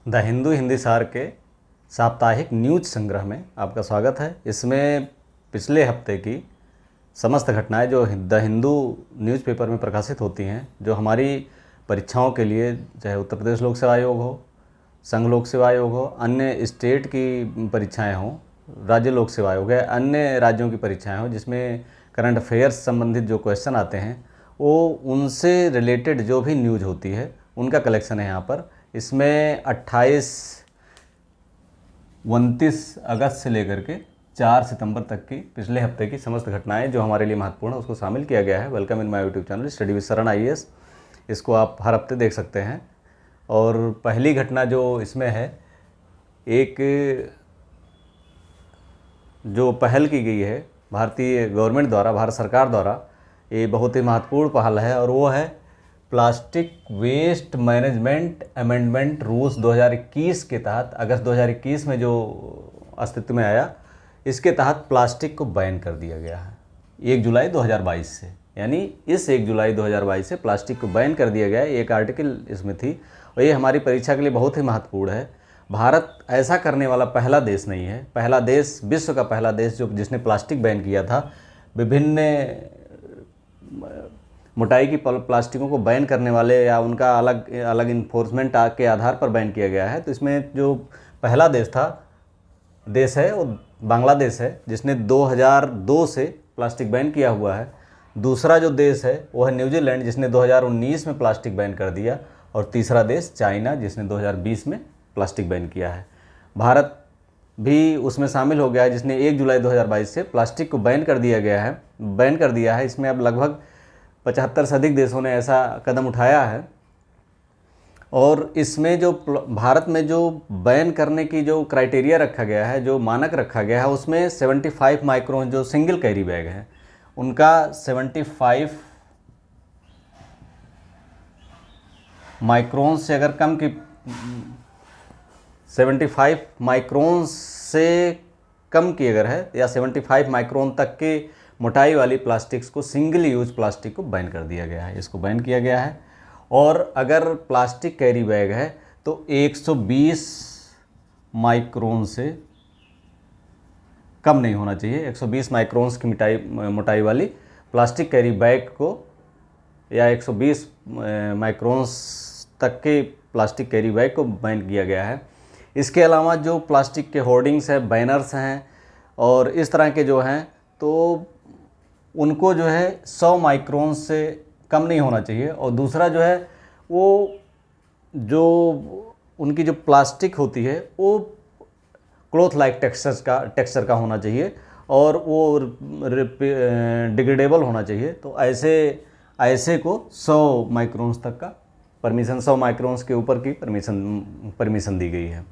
The Hindu हिंदीसार के साप्ताहिक news संग्रह में आपका स्वागत है। इसमें पिछले हफ्ते की समस्त घटनाएं जो द हिंदू न्यूज़पेपर में प्रकाशित होती हैं, जो हमारी परीक्षाओं के लिए, चाहे उत्तर प्रदेश लोक सेवा आयोग हो, संघ लोक सेवा आयोग हो, अन्य स्टेट की परीक्षाएं हों, राज्य लोक सेवा आयोग है, अन्य राज्यों की परीक्षाएं हों, जिसमें करंट अफेयर्स संबंधित जो क्वेश्चन आते हैं वो उनसे रिलेटेड जो भी न्यूज होती है उनका कलेक्शन है यहाँ पर। इसमें 29 अगस्त से लेकर के 4 सितंबर तक की पिछले हफ्ते की समस्त घटनाएं जो हमारे लिए महत्वपूर्ण है उसको शामिल किया गया है। Welcome in my YouTube channel study with शरण IAS। इसको आप हर हफ्ते देख सकते हैं। और पहली घटना जो इसमें है, एक जो पहल की गई है भारतीय गवर्नमेंट द्वारा, भारत सरकार द्वारा, ये बहुत ही महत्वपूर्ण पहल है और वो है plastic waste management amendment rules 2021 के तहत। अगस्त 2021 में जो अस्तित्व में आया, इसके तहत प्लास्टिक को बैन कर दिया गया है 1 जुलाई 2022 से। यानी इस 1 जुलाई 2022 से प्लास्टिक को बैन कर दिया गया है। एक आर्टिकल इसमें थी और ये हमारी परीक्षा के लिए बहुत ही महत्वपूर्ण है। भारत ऐसा करने वाला पहला देश नहीं है, पहला देश, विश्व का पहला देश जिसने प्लास्टिक बैन किया था। विभिन्न मोटाई की प्लास्टिकों को बैन करने वाले या उनका अलग अलग इन्फोर्समेंट के आधार पर बैन किया गया है। तो इसमें जो पहला देश है वो बांग्लादेश है, जिसने 2002 से प्लास्टिक बैन किया हुआ है। दूसरा जो देश है वो है न्यूजीलैंड, जिसने 2019 में प्लास्टिक बैन कर दिया। और तीसरा देश चाइना, जिसने 2020 में प्लास्टिक बैन किया है। भारत भी उसमें शामिल हो गया है, जिसने 1 जुलाई 2022 से प्लास्टिक को बैन कर दिया है। इसमें अब लगभग 75 से अधिक देशों ने ऐसा कदम उठाया है। और इसमें जो भारत में जो बैन करने की जो क्राइटेरिया रखा गया है, जो मानक रखा गया है, उसमें 75 माइक्रोन जो सिंगल कैरी बैग है उनका 75 माइक्रोन से अगर कम की 75 माइक्रोन से कम की अगर है या 75 माइक्रोन तक के मोटाई वाली प्लास्टिक्स को, सिंगल यूज प्लास्टिक को बैन कर दिया गया है, इसको बैन किया गया है। और अगर प्लास्टिक कैरी बैग है तो 120 माइक्रोन से कम नहीं होना चाहिए। 120 माइक्रोन्स की मोटाई वाली प्लास्टिक कैरी बैग को या 120 माइक्रोन्स तक के प्लास्टिक कैरी बैग को बैन किया गया है। इसके अलावा जो प्लास्टिक के होर्डिंग्स हैं, बैनर्स हैं और इस तरह के जो हैं, तो उनको जो है 100 माइक्रोन से कम नहीं होना चाहिए। और दूसरा जो है वो जो उनकी जो प्लास्टिक होती है वो क्लॉथ लाइक टेक्सचर का होना चाहिए और वो डिग्रेडेबल होना चाहिए। तो ऐसे को 100 माइक्रोन्स तक का परमिशन, 100 माइक्रोन्स के ऊपर की परमिशन दी गई है।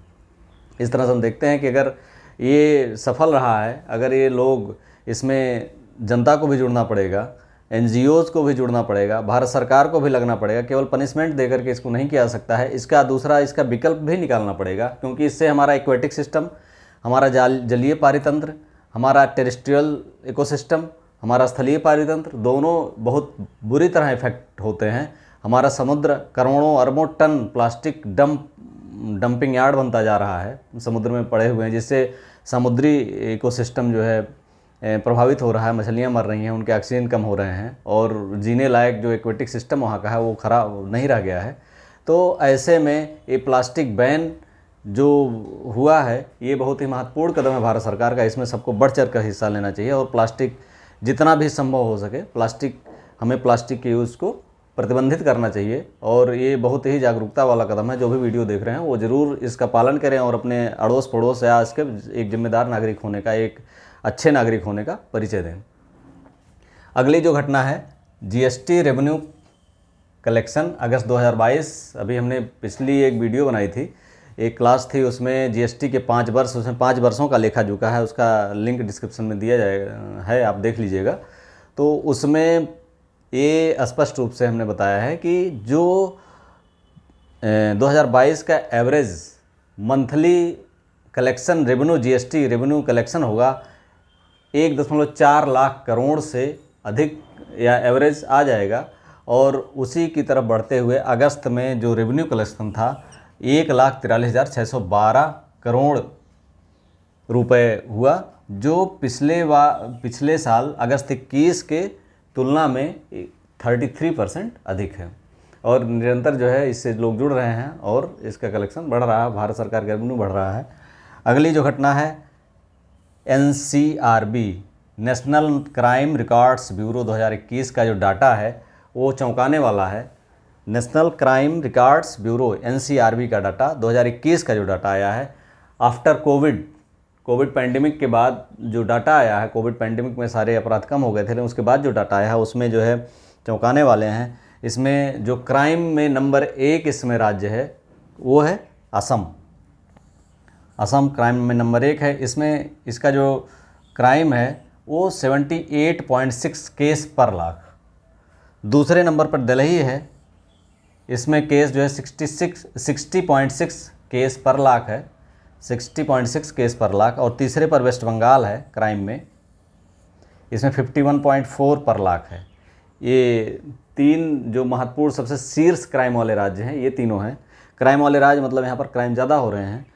इस तरह से हम देखते हैं कि अगर ये सफल रहा है, अगर ये लोग, इसमें जनता को भी जुड़ना पड़ेगा, NGOs को भी जुड़ना पड़ेगा, भारत सरकार को भी लगना पड़ेगा। केवल पनिशमेंट देकर के इसको नहीं किया जा सकता है। इसका विकल्प भी निकालना पड़ेगा, क्योंकि इससे हमारा एक्वेटिक सिस्टम, हमारा जलीय पारितंत्र, हमारा टेरेस्ट्रियल इकोसिस्टम, हमारा स्थलीय पारितंत्र, दोनों बहुत बुरी तरह इफेक्ट होते हैं। हमारा समुद्र करोड़ों अरबों टन प्लास्टिक डंपिंग यार्ड बनता जा रहा है, समुद्र में पड़े हुए हैं, जिससे समुद्री इकोसिस्टम जो है प्रभावित हो रहा है। मछलियां मर रही हैं, उनके ऑक्सीजन कम हो रहे हैं और जीने लायक जो एक्वेटिक सिस्टम वहाँ का है वो खराब नहीं रह गया है। तो ऐसे में ये प्लास्टिक बैन जो हुआ है ये बहुत ही महत्वपूर्ण कदम है भारत सरकार का। इसमें सबको बढ़ चढ़ कर हिस्सा लेना चाहिए और प्लास्टिक जितना भी संभव हो सके हमें प्लास्टिक के यूज़ को प्रतिबंधित करना चाहिए। और ये बहुत ही जागरूकता वाला कदम है। जो भी वीडियो देख रहे हैं वो ज़रूर इसका पालन करें और अपने अड़ोस पड़ोस या इसके एक जिम्मेदार नागरिक होने का, एक अच्छे नागरिक होने का परिचय दें। अगली जो घटना है, GST रेवेन्यू कलेक्शन अगस्त 2022। अभी हमने पिछली एक वीडियो बनाई थी, एक क्लास थी, उसमें GST के 5 वर्ष, उसमें 5 वर्षों का लेखा जोखा है, उसका लिंक डिस्क्रिप्शन में दिया है, आप देख लीजिएगा। तो उसमें ये स्पष्ट रूप से हमने बताया है कि जो 2022 का average monthly collection revenue, GST revenue collection होगा 1.4 लाख करोड़ से अधिक या एवरेज आ जाएगा। और उसी की तरफ बढ़ते हुए अगस्त में जो रेवेन्यू कलेक्शन था 1,43,612 करोड़ रुपए हुआ, जो पिछले साल अगस्त 21 के तुलना में 33% अधिक है। और निरंतर जो है इससे लोग जुड़ रहे हैं और इसका कलेक्शन बढ़ रहा है, भारत सरकार का रेवेन्यू बढ़ रहा है। अगली जो घटना है NCRB national crime records bureau 2021 का जो डाटा है वो चौंकाने वाला है। National crime records bureau NCRB का डाटा 2021 का जो डाटा आया है आफ्टर कोविड पैंडेमिक के बाद जो डाटा आया है, कोविड पैंडेमिक में सारे अपराध कम हो गए थे, लेकिन उसके बाद जो डाटा आया है उसमें जो है चौंकाने वाले हैं। इसमें जो क्राइम में नंबर 1 इसमें राज्य है वो है असम। असम क्राइम में नंबर 1 है। इसमें इसका जो क्राइम है वो 78.6 केस पर लाख। दूसरे नंबर पर दिल्ली है, इसमें केस जो है 60.6 केस पर लाख है, 60.6 केस पर लाख। और तीसरे पर वेस्ट बंगाल है क्राइम में, इसमें 51.4 पर लाख है। ये 3 जो महत्वपूर्ण सबसे शीर्ष क्राइम वाले राज्य हैं, ये तीनों हैं। क्राइम वाले राज्य मतलब यहाँ पर क्राइम ज़्यादा हो रहे हैं।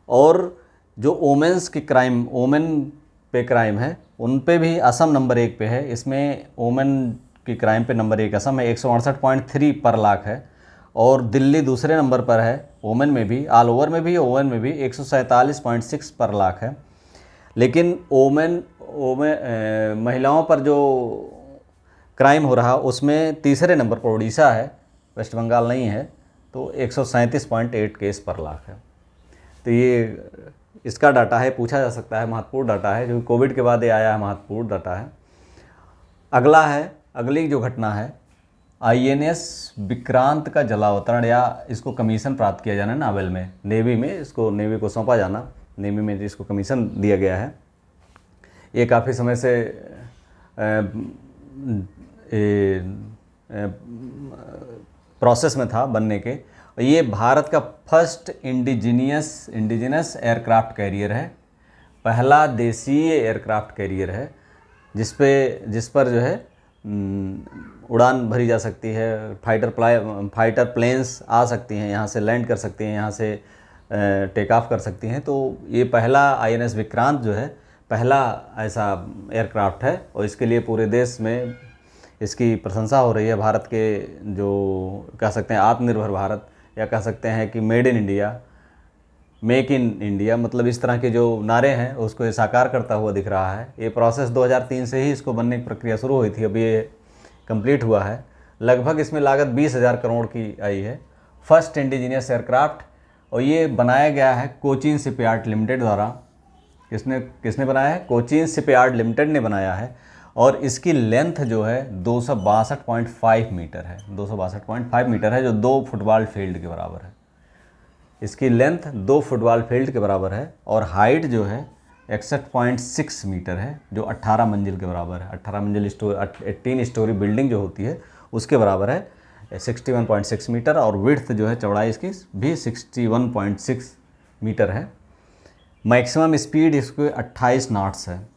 और जो वोमेंस की क्राइम, वोमेन पे क्राइम है, उन पे भी असम नंबर 1 पे है। इसमें वोमेन की क्राइम पे नंबर 1 असम है, 168.3 पर लाख है। और दिल्ली दूसरे नंबर पर है वोमेन में भी, ऑल ओवर में भी, वोमेन में भी 147.6 पर लाख है। लेकिन महिलाओं पर जो क्राइम हो रहा उसमें तीसरे नंबर पर उड़ीसा है, वेस्ट बंगाल नहीं है, तो 137.8 केस पर लाख है। तो ये इसका डाटा है, पूछा जा सकता है, महत्वपूर्ण डाटा है, जो कोविड के बाद ये आया है, महत्वपूर्ण डाटा है। अगली जो घटना है INS विक्रांत का जलावतरण या इसको कमीशन प्राप्त किया जाना नावल में, नेवी में, इसको नेवी को सौंपा जाना, नेवी में इसको कमीशन दिया गया है। ये काफ़ी समय से प्रोसेस में था बनने के। ये भारत का फर्स्ट इंडिजिनस एयरक्राफ्ट कैरियर है, पहला देशीय एयरक्राफ्ट कैरियर है जिस पर जो है उड़ान भरी जा सकती है। फाइटर प्लेन्स आ सकती हैं, यहाँ से लैंड कर सकती हैं, यहाँ से टेक ऑफ कर सकती हैं। तो ये पहला INS विक्रांत जो है पहला ऐसा एयरक्राफ्ट है और इसके लिए पूरे देश में इसकी प्रशंसा हो रही है। भारत के जो कह सकते हैं आत्मनिर्भर भारत, या कह सकते हैं कि made in India, make in India, मतलब इस तरह के जो नारे हैं उसको ये साकार करता हुआ दिख रहा है। ये प्रोसेस 2003 से ही इसको बनने की प्रक्रिया शुरू हुई थी, अभी ये कंप्लीट हुआ है। लगभग इसमें लागत 20,000 करोड़ की आई है। फर्स्ट इंडिजीनियस एयरक्राफ्ट, और ये बनाया गया है कोचीन शिपयार्ड लिमिटेड द्वारा। किसने बनाया है? कोचीन शिपयार्ड लिमिटेड ने बनाया है। और इसकी लेंथ जो है 262.5 मीटर है, 262.5 मीटर है, जो 2 फुटबॉल फील्ड के बराबर है। इसकी लेंथ 2 फुटबॉल फील्ड के बराबर है। और हाइट जो है 61.6 मीटर है, जो 18 मंजिल के बराबर है। 18 मंजिल 18 स्टोरी बिल्डिंग जो होती है उसके बराबर है, 61.6 मीटर। और विड्थ जो है, चौड़ाई इसकी भी 61.6 मीटर है। मैक्सिमम स्पीड इसको 28 नॉट्स है,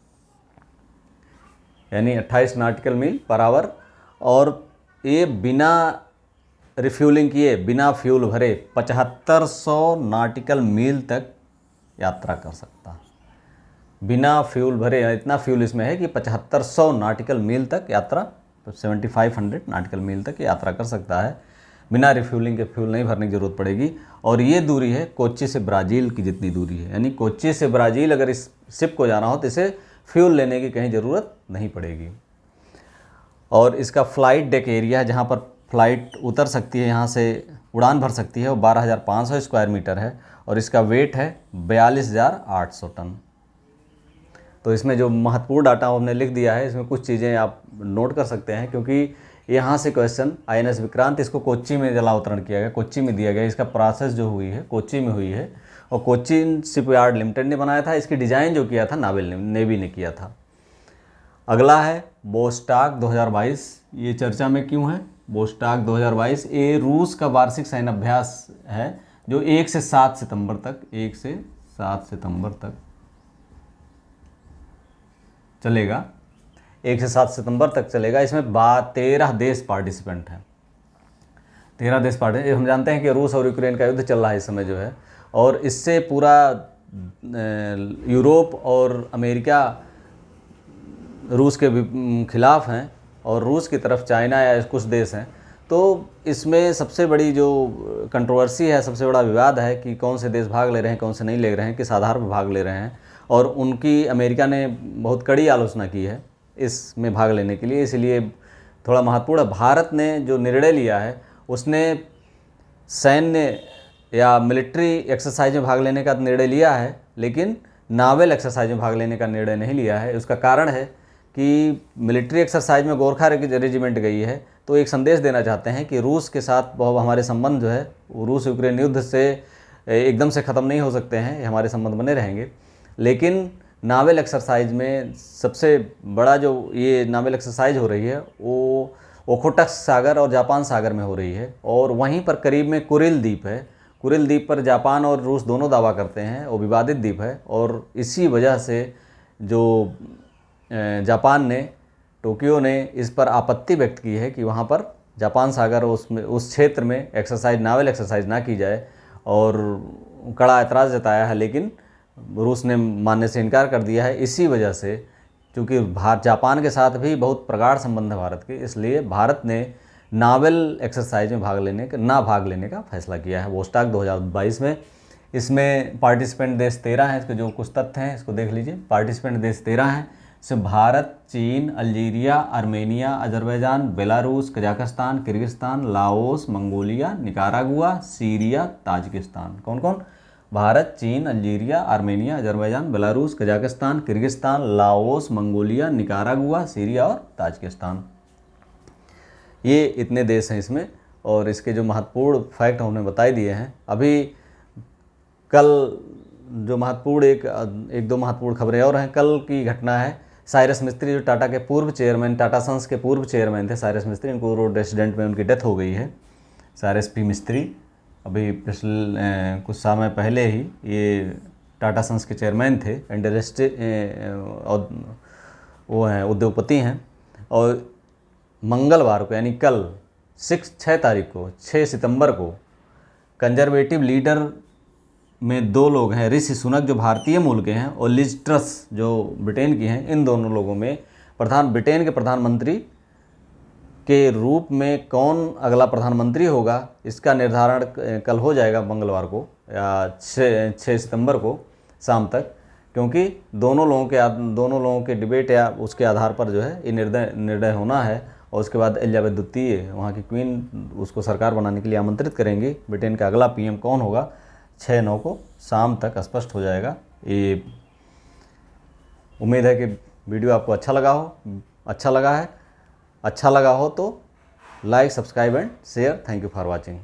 यानी 28 नॉटिकल मील पर आवर। और ये बिना रिफ्यूलिंग किए, बिना फ्यूल भरे 7500 नॉटिकल मील तक यात्रा कर सकता है। बिना फ्यूल भरे, इतना फ्यूल इसमें है कि 7500 नॉटिकल मील तक यात्रा, 7500 नॉटिकल मील तक यात्रा कर सकता है। बिना रिफ्यूलिंग के, फ्यूल नहीं भरने की ज़रूरत पड़ेगी। और ये दूरी है कोच्चि से ब्राज़ील की जितनी दूरी है, यानी कोच्चि से ब्राज़ील अगर इस शिप को जाना हो तो इसे फ्यूल लेने की कहीं ज़रूरत नहीं पड़ेगी। और इसका फ़्लाइट डेक एरिया, जहाँ पर फ़्लाइट उतर सकती है, यहाँ से उड़ान भर सकती है, वो 12,500 स्क्वायर मीटर है। और इसका वेट है 42,800 टन। तो इसमें जो महत्वपूर्ण डाटा हमने लिख दिया है, इसमें कुछ चीज़ें आप नोट कर सकते हैं, क्योंकि यहाँ से क्वेश्चन INS विक्रांत, इसको कोच्चि में जलावतरण किया गया, कोच्चि में दिया गया। इसका प्रोसेस जो हुई है कोच्चि में हुई है, और कोच्चि शिपयार्ड लिमिटेड ने बनाया था। इसकी डिज़ाइन जो किया था नेवी ने किया था। अगला है बोस्टॉक 2022। ये चर्चा में क्यों है? बोस्टॉक 2022 ये रूस का वार्षिक सैन्य अभ्यास है, जो 1 से 7 सितंबर तक चलेगा। 1 से 7 सितंबर तक चलेगा। इसमें 13 देश पार्टिसिपेंट हैं। 13 देश पार्ट। हम जानते हैं कि रूस और यूक्रेन का युद्ध चल रहा है इस समय जो है, और इससे पूरा यूरोप और अमेरिका रूस के खिलाफ हैं, और रूस की तरफ चाइना या कुछ देश हैं। तो इसमें सबसे बड़ी जो कंट्रोवर्सी है, सबसे बड़ा विवाद है कि कौन से देश भाग ले रहे हैं, कौन से नहीं ले रहे हैं, किस आधार पर भाग ले रहे हैं। और उनकी अमेरिका ने बहुत कड़ी आलोचना की है इसमें भाग लेने के लिए, इसलिए थोड़ा महत्वपूर्ण है। भारत ने जो निर्णय लिया है उसने सैन्य या मिलिट्री एक्सरसाइज में भाग लेने का निर्णय लिया है, लेकिन नावल एक्सरसाइज में भाग लेने का निर्णय नहीं लिया है। उसका कारण है कि मिलिट्री एक्सरसाइज में गोरखा रेजिमेंट गई है, तो एक संदेश देना चाहते हैं कि रूस के साथ हमारे संबंध जो है वो रूस यूक्रेन युद्ध से एकदम से ख़त्म नहीं हो सकते हैं, हमारे संबंध बने रहेंगे। लेकिन नावल एक्सरसाइज में सबसे बड़ा जो ये नावल एक्सरसाइज हो रही है वो ओखोटक सागर और जापान सागर में हो रही है, और वहीं पर करीब में कुरिल द्वीप है। कुरिल द्वीप पर जापान और रूस दोनों दावा करते हैं, वो विवादित द्वीप है, और इसी वजह से जो जापान ने, टोक्यो ने इस पर आपत्ति व्यक्त की है कि वहाँ पर जापान सागर उसमें उस क्षेत्र में एक्सरसाइज, नावल एक्सरसाइज ना की जाए, और कड़ा एतराज़ जताया है, लेकिन रूस ने मानने से इनकार कर दिया है। इसी वजह से, चूँकि जापान के साथ भी बहुत प्रगाढ़ संबंध है भारत के, इसलिए भारत ने नावल एक्सरसाइज में ना भाग लेने का फैसला किया है वोस्टॉक 2022 में। इसमें पार्टिसिपेंट देश 13 हैं। इसके जो कुछ तथ्य हैं इसको देख लीजिए। पार्टिसिपेंट देश 13 हैं, इसमें भारत, चीन, Algeria, Armenia, Azerbaijan, Belarus, Kazakhstan, Kyrgyzstan, Laos, Mongolia, Nicaragua, Syria, Tajikistan. कौन कौन? भारत, चीन, Algeria, Armenia, Azerbaijan, Belarus, Kazakhstan, Kyrgyzstan, Laos, Mongolia, Nicaragua, Syria और ताजिकिस्तान। ये इतने देश हैं इसमें, और इसके जो महत्वपूर्ण फैक्ट हमने बता दिए हैं। अभी कल जो महत्वपूर्ण एक दो महत्वपूर्ण खबरें और हैं। कल की घटना है, साइरस मिस्त्री जो टाटा के पूर्व चेयरमैन, टाटा सन्स के पूर्व चेयरमैन थे साइरस मिस्त्री, इनको रोड एक्सीडेंट में उनकी डेथ हो गई है। साइरस पी मिस्त्री अभी पिछले कुछ समय पहले ही ये टाटा सन्स के चेयरमैन थे, इंडस्ट्री वो हैं, उद्योगपति हैं। और मंगलवार को यानी कल 6 सितंबर को कंजर्वेटिव लीडर में 2 लोग हैं, ऋषि सुनक जो भारतीय मूल के हैं और लिज ट्रस जो ब्रिटेन की हैं। इन दोनों लोगों में ब्रिटेन के प्रधानमंत्री के रूप में कौन अगला प्रधानमंत्री होगा इसका निर्धारण कल हो जाएगा, मंगलवार को या 6 सितंबर को शाम तक, क्योंकि दोनों लोगों के डिबेट या उसके आधार पर जो है ये निर्णय होना है। और उसके बाद एलिजाबेथ द्वितीय, वहाँ की क्वीन, उसको सरकार बनाने के लिए आमंत्रित करेंगे। ब्रिटेन का अगला पीएम कौन होगा 6-9 को शाम तक स्पष्ट हो जाएगा। ये उम्मीद है कि वीडियो आपको अच्छा लगा हो तो like, subscribe and share. Thank you for watching.